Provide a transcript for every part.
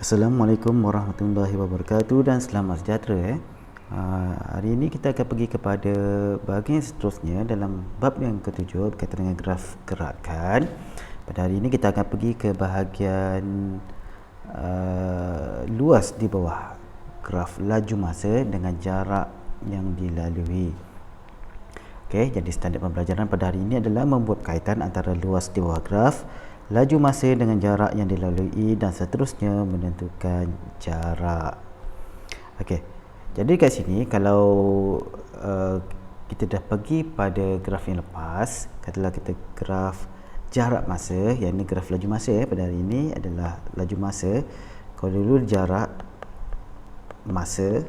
Assalamualaikum warahmatullahi wabarakatuh dan selamat sejahtera. Hari ini kita akan pergi kepada bahagian seterusnya dalam bab yang ketujuh berkaitan dengan graf gerakan. Pada hari ini kita akan pergi ke bahagian luas di bawah graf laju masa dengan jarak yang dilalui. Okey, jadi standard pembelajaran pada hari ini adalah membuat kaitan antara luas di bawah graf, laju masa dengan jarak yang dilalui dan seterusnya menentukan jarak. Okey. Jadi kat sini kalau kita dah pergi pada graf yang lepas, katalah kita graf jarak masa, yang ini graf laju masa pada hari ini adalah laju masa. Kalau dulu jarak masa,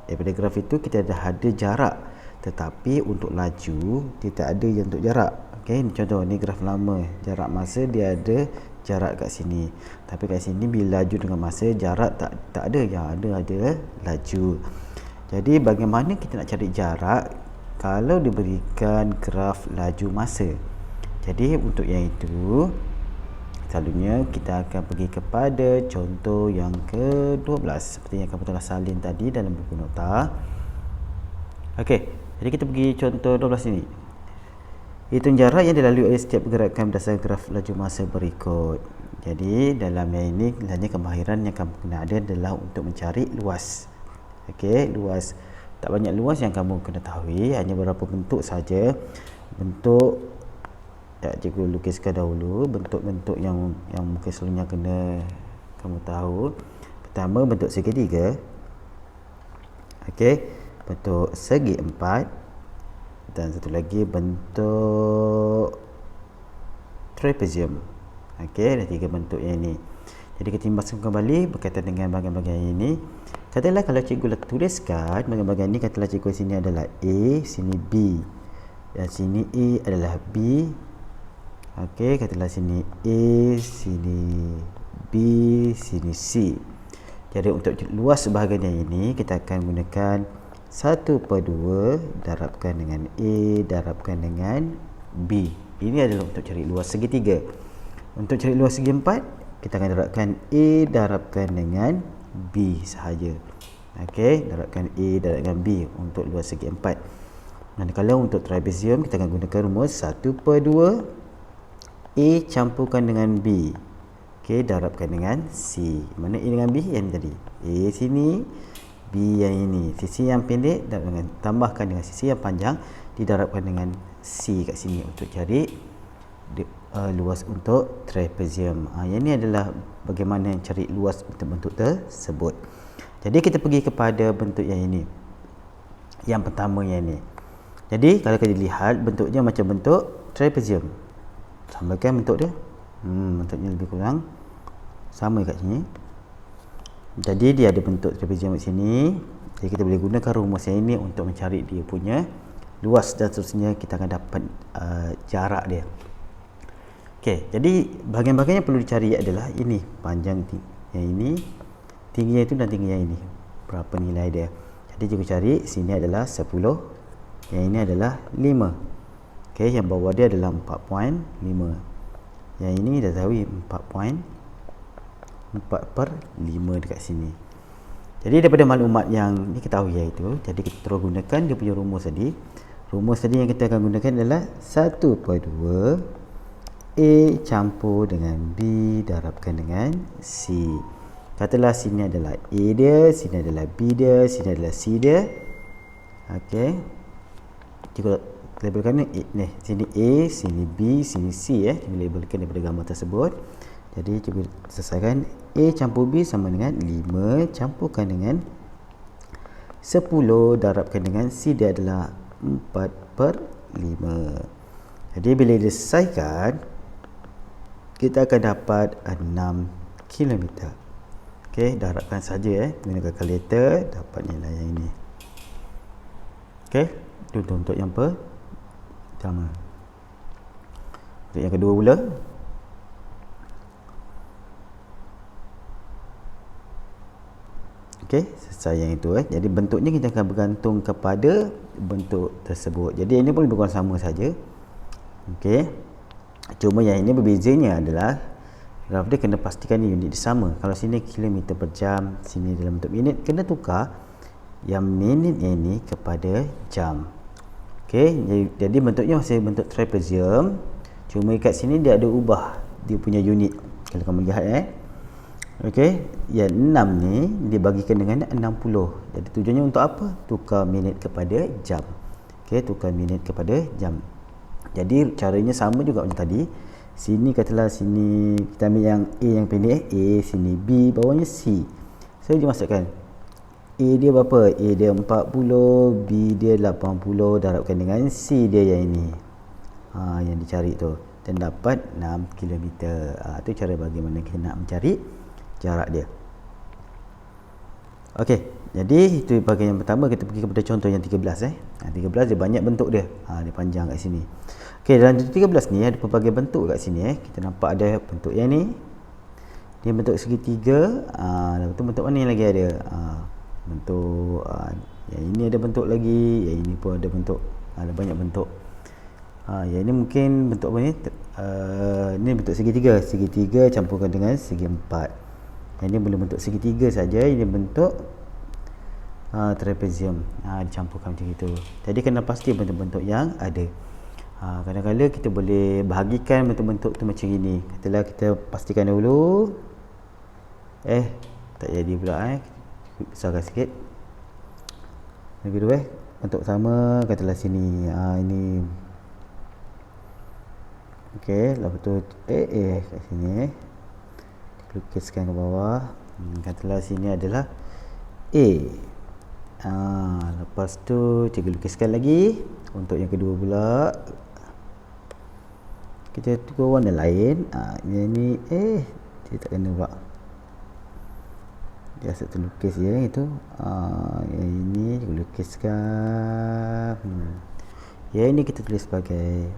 daripada graf itu kita dah ada jarak, tetapi untuk laju dia tak ada yang untuk jarak. Okey, contoh ni graf lama, jarak masa dia ada jarak kat sini. Tapi kat sini bila laju dengan masa jarak tak ada, yang ada laju. Jadi bagaimana kita nak cari jarak kalau diberikan graf laju masa? Jadi untuk yang itu selalunya kita akan pergi kepada contoh yang ke-12 seperti yang kamu telah salin tadi dalam buku nota. Okey, jadi kita pergi contoh 12 ini. Hitung jarak yang dilalui oleh setiap pergerakan berdasarkan graf laju masa berikut. Jadi dalam yang ini hanya kemahiran yang kamu kena ada adalah untuk mencari luas. Okey, luas. Tak banyak luas yang kamu kena tahu, hanya beberapa bentuk saja. Bentuk cikgu lukiskan dahulu bentuk-bentuk yang mungkin selalunya kena kamu tahu. Pertama, bentuk segitiga. Okey, bentuk segi empat, dan satu lagi bentuk trapezium. Okey, ada tiga bentuk yang ini. Jadi kita timbaskan kembali berkaitan dengan bahagian-bahagian ini. Katalah kalau cikgu tuliskan bahagian-bahagian ini, katalah cikgu sini adalah A, sini B, dan sini A adalah B. Okey, katalah sini A, sini B, sini C. Jadi untuk luas bahagian yang ini kita akan gunakan 1/2 darabkan dengan A darabkan dengan B. Ini adalah untuk cari luas segitiga. Untuk cari luas segi empat, kita akan darabkan A darabkan dengan B sahaja. Okey, darabkan A darabkan B untuk luas segi empat. Dan kalau untuk trapezium, kita akan gunakan rumus 1/2 A campurkan dengan B. Okey, darabkan dengan C. Mana A dengan B? Yang ini tadi. A sini, B yang ini. Sisi yang pendek tambahkan dengan sisi yang panjang, didarabkan dengan C kat sini untuk cari luas untuk trapezium. Yang ini adalah bagaimana cari luas untuk bentuk tersebut. Jadi kita pergi kepada bentuk yang ini. Yang pertama yang ini. Jadi kalau kita lihat bentuknya macam bentuk trapezium. Sama kan bentuk dia? Bentuknya lebih kurang sama kat sini. Jadi dia ada bentuk trapezium kat sini. Jadi kita boleh gunakan rumus yang ini untuk mencari dia punya luas dan seterusnya kita akan dapat jarak dia. Okey, jadi bahagian-bahagian yang perlu dicari adalah ini, panjang yang ini, tinggi yang itu dan tinggi yang ini. Berapa nilai dia? Jadi cikgu cari sini adalah 10, yang ini adalah 5. Okey, yang bawah dia adalah 4.5. Yang ini dah tahu 4/5 dekat sini. Jadi daripada maklumat yang diketahui iaitu, jadi kita terus gunakan dia punya rumus tadi. Rumus tadi yang kita akan gunakan adalah 1/2 A campur dengan B darabkan dengan C. Katalah sini adalah A dia, sini adalah B dia, sini adalah C dia. Okey. Cikgu labelkan ni, sini A, sini B, sini C Cikgu labelkan daripada gambar tersebut. Jadi cikgu selesaikan A campur B sama dengan 5 campurkan dengan 10 darabkan dengan C dia adalah 4/5. Jadi bila diselesaikan kita akan dapat 6 km. Okey, darabkan saja gunakan kalkulator dapat nilai yang ini. Okey, itu untuk yang pertama. Untuk yang kedua pula, okey, selesai yang itu. Jadi bentuknya kita akan bergantung kepada bentuk tersebut. Jadi ini pun lebih kurang sama saja. Okey. Cuma yang ini berbezanya adalah graf dia kena pastikan ni unit dia sama. Kalau sini kilometer per jam, sini dalam bentuk minit, kena tukar yang minit ini kepada jam. Okey, jadi bentuknya masih bentuk trapezium, cuma kat sini dia ada ubah dia punya unit. Kalau kamu lihat okey, yang 6 ni dibagikan dengan 60. Jadi tujuannya untuk apa? Tukar minit kepada jam. Okey, tukar minit kepada jam. Jadi caranya sama juga macam tadi. Sini katalah sini kita ambil yang A yang pendek, A, sini B, bawahnya C. So dia masukkan A dia berapa? A dia 40, B dia 80, darabkan dengan C dia yang ini. Yang dicari tu. Dan dapat 6 km. Tu cara bagaimana kita nak mencari jarak dia. Okey, jadi itu bahagian yang pertama. Kita pergi kepada contoh yang 13 13 dia banyak bentuk dia. Dia panjang kat sini. Okey, dalam 13 ni ada pelbagai bentuk kat sini Kita nampak ada bentuk yang ni. Dia bentuk segitiga. Lepas tu bentuk mana yang lagi ada? Bentuk yang ini ada bentuk lagi, yang ini pun ada bentuk. Ada banyak bentuk. Yang ini mungkin bentuk apa ni? Ini bentuk segitiga. Segitiga campurkan dengan segi empat. Yang ini boleh bentuk segitiga saja. Ini bentuk trapezium. Dicampurkan macam itu. Jadi kena pasti bentuk-bentuk yang ada. Kadang-kadang kita boleh bahagikan bentuk-bentuk tu macam ini. Katalah kita pastikan dulu. Tak jadi pula besarkan sikit. Lagi dua bentuk sama. Katalah sini. Ini. Okey, lepas tu kat sini. Lukiskan ke bawah. Katalah sini adalah A. Lepas tu cikgu lukiskan lagi untuk yang kedua pula. Kita tukar warna lain. Yang ni dia tak kena pula. Dia asyik terlukis je itu. Yang ini cikgu lukiskan. Yang ini kita tulis sebagai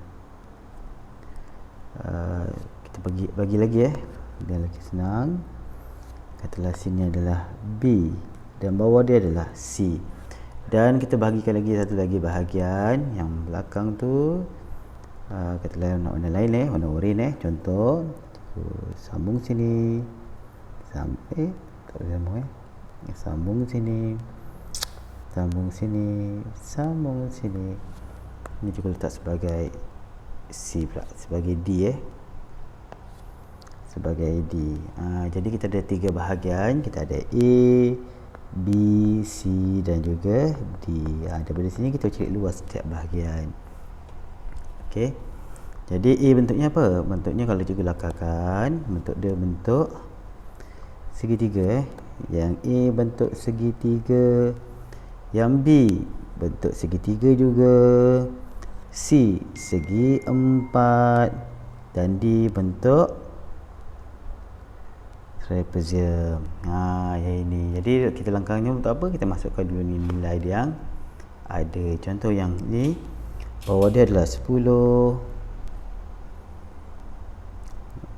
kita bagi lagi dia lagi senang. Katalah sini adalah B dan bawah dia adalah C. Dan kita bahagikan lagi satu lagi bahagian yang belakang tu. Katalah nak warna lain warna oranye contoh. Sambung sini. Tak boleh sambung sambung sini. Sambung sini. Sambung sini. Ini juga letak sebagai C pula, sebagai D sebagai D. Jadi kita ada 3 bahagian. Kita ada A, B, C dan juga D. Daripada sini kita cari luas setiap bahagian. Okey. Jadi A bentuknya apa? Bentuknya kalau cikgu lakarkan, bentuk dia bentuk segitiga Yang A bentuk segitiga. Yang B bentuk segitiga juga. C segi 4 dan D bentuk trapezium. Yang ini. Jadi kita langkahnya untuk apa? Kita masukkan dulu ni nilai dia yang ada. Contoh yang ni bawah dia adalah 10.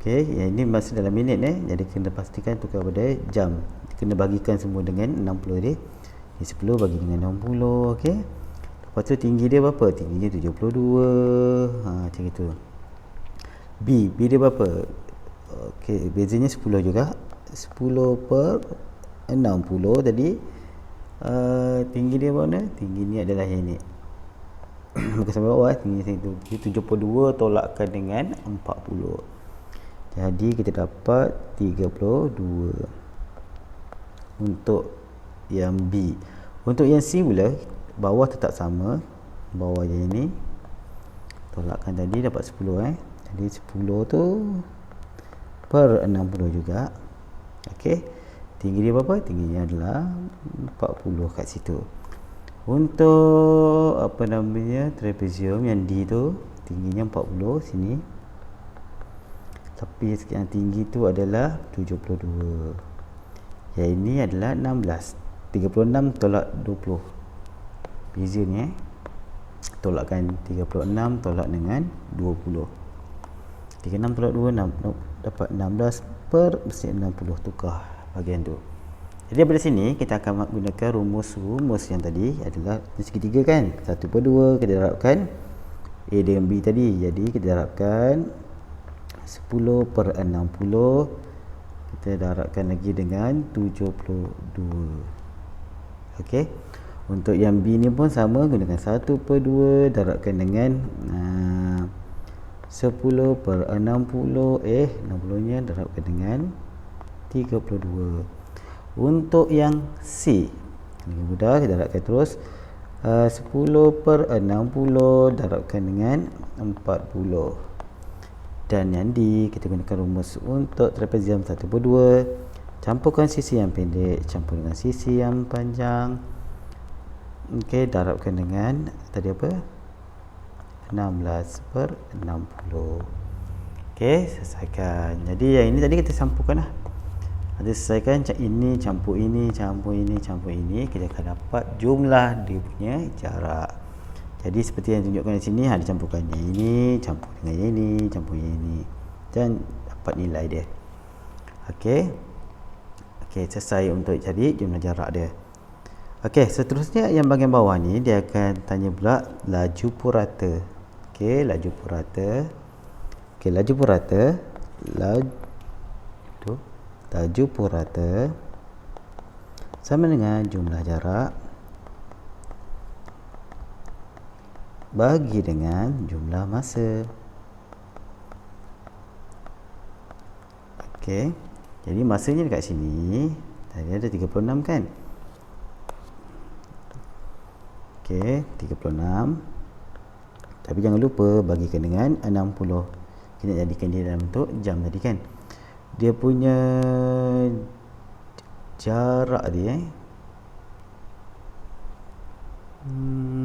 Okey, yang ini masih dalam minit Jadi kena pastikan tukar pada jam. Kena bagikan semua dengan 60 dia. Ini 10 bagi dengan 60. Okey. Lepas tu tinggi dia berapa? Tingginya 72. Macam itu. B dia berapa? Okey, bezanya 10 juga. 10 per 60. Jadi tinggi dia mana? Tinggi ni adalah yang ni. Bukan sampai bawah, tinggi itu 72 tolakkan dengan 40. Jadi kita dapat 32 untuk yang B. Untuk yang C pula, bawah tetap sama. Bawah yang ini tolakkan tadi dapat 10 Jadi 10 tu per 60 juga. Okey. Tinggi dia berapa? Tingginya adalah 40 kat situ. Untuk apa namanya trapezium yang D tu tingginya 40 sini. Tapi yang tinggi tu adalah 72. Yang ini adalah 16. 36 tolak 20. Beza ni tolakkan 36 tolak dengan 20. 36 tolak 2 dapat 16 per mesti 60 tukar bahagian tu. Jadi daripada sini kita akan menggunakan rumus yang tadi adalah segitiga kan. 1/2 kita darabkan A dengan B tadi. Jadi kita darabkan 10 per 60 kita darabkan lagi dengan 72. Okey, untuk yang B ni pun sama, gunakan 1 per 2 darabkan dengan 10 per 60 60 nya darabkan dengan 32. Untuk yang C lebih mudah, kita darabkan terus. 10 per 60 darabkan dengan 40. Dan yang D, kita gunakan rumus untuk trapezium 1 per 2. Campurkan sisi yang pendek campur dengan sisi yang panjang. Okey, darabkan dengan tadi apa? 16 per 60. Okey, selesaikan. Jadi yang ini tadi kita campurkan lah. Ada selesaikan ini campur ini, campur ini, campur ini, kita akan dapat jumlah dia punya jarak. Jadi seperti yang tunjukkan di sini, ada campurkan yang ini, campur dengan yang ini, campur yang ini, dan dapat nilai dia. Okey. Okey, selesai untuk cari jumlah jarak dia. Okey, seterusnya yang bahagian bawah ni dia akan tanya pula laju purata. Okey, laju purata. Okey, laju purata, laju purata sama dengan jumlah jarak bagi dengan jumlah masa. Okey, jadi masanya dekat sini tadi ada 36 kan. Okey, 36. Tapi jangan lupa bagikan dengan 60. Kita jadikan dia dalam bentuk jam tadi kan. Dia punya jarak dia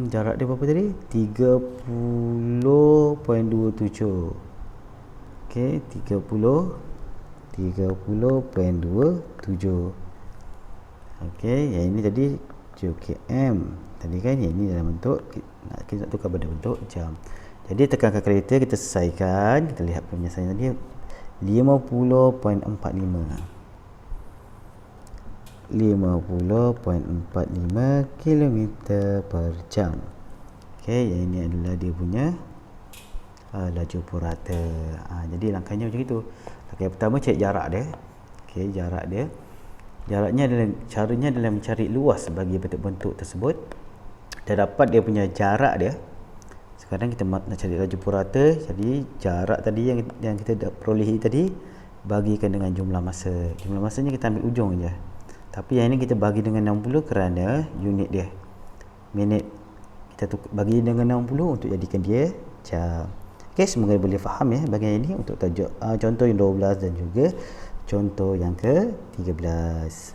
jarak dia berapa tadi? 30.27. Okey, 30.27. Okey, yang ini tadi 7 km tadi kan, yang ini dalam bentuk kita nak tukar pada bentuk jam. Jadi tekan kalkulator, kita selesaikan, kita lihat penyelesaian tadi 50.45 km per jam. Okey, yang ini adalah dia punya laju purata. Jadi langkahnya macam itu. Langkah yang pertama cari jarak dia. Okey, jarak dia. Jaraknya adalah, caranya adalah mencari luas bagi bentuk-bentuk tersebut. Dah dapat dia punya jarak dia. Sekarang kita nak cari laju purata. Jadi jarak tadi yang kita dah perolehi tadi bagikan dengan jumlah masa. Jumlah masanya kita ambil ujung je. Tapi yang ini kita bagi dengan 60 kerana unit dia minit. Kita bagi dengan 60 untuk jadikan dia jam. Okey, semoga boleh faham ya bahagian ini untuk tajuk contoh yang 12 dan juga contoh yang ke-13.